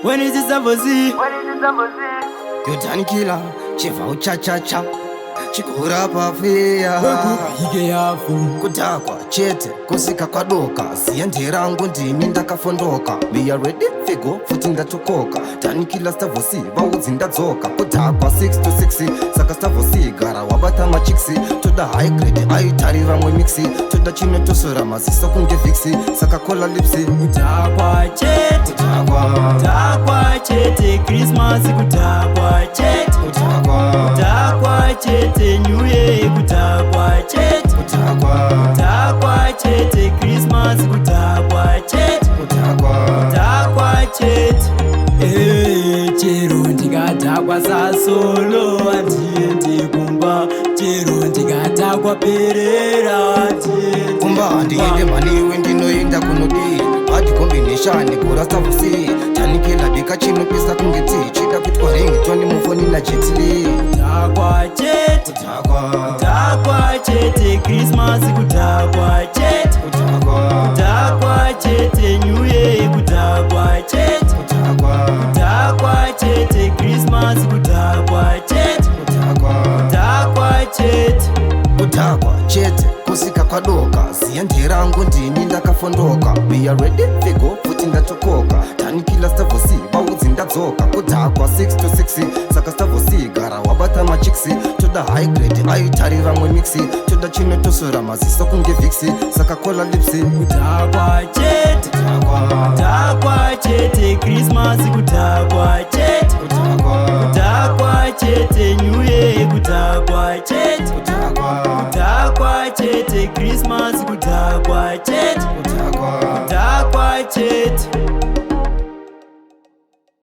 When is this Stavo? You done killer, chiva cha-cha-cha. Chigora pafia hige yafu Kudhakwa, Chete, kusika kwadoka Siendera rangu ndini ndakafondoka We are ready, figo, futi ndatokoka Tani kila Stavo si, bauzi ndadzoka Kudhakwa 6 to 6, saka Stavo si Gara wabata machiksi, toda high grade Aitari ramwe mixi, toda chime tosora Mazisa kunge fixi, saka kola lipsi Kudhakwa Chete, Kudhakwa Chete Christmas Kudhakwa Chete, Kudhakwa Chete New Year Kudhakwa Chete, Kudhakwa Chete Christmas Kudhakwa Chete, Kudhakwa Chete. Chero ndikadhakwa sasolo handiendi kumba, chero ndikadhakwa perera handiendi kumba. Ndiende maniwe ndinoenda kunodii Bad combination kura Stavo si tanikela bika chino pesa kungeti chida kutwa ringi twani mufoni na jetli Kudhakwa Chete, Kudhakwa Chete Christmas Kudhakwa Chete, Kudhakwa Chete New Year Kudhakwa Chete, Kudhakwa Chete Christmas Kudhakwa Chete, Kudhakwa Chete. Kudhakwa Chete kusika kwadoka Siendera rangu ndini ndakafondoka We are ready, figo, futi ndatokoka Tani kila Stavo si, bauzi ndadzoka Kudhakwa 6 to 6, saka Stavo si Gara wabata machiksi, toda high grade Aitari ramwe mixi, toda chime tosora Mazisa kunge fixi, saka kola lipsi Kudhakwa Chete, Kudhakwa Chete Christmas Kudhakwa Chete, Kudhakwa Chete New Year Kudhakwa Chete, Kudhakwa Chete Christmas Kudhakwa Chete, Kudhakwa Chete.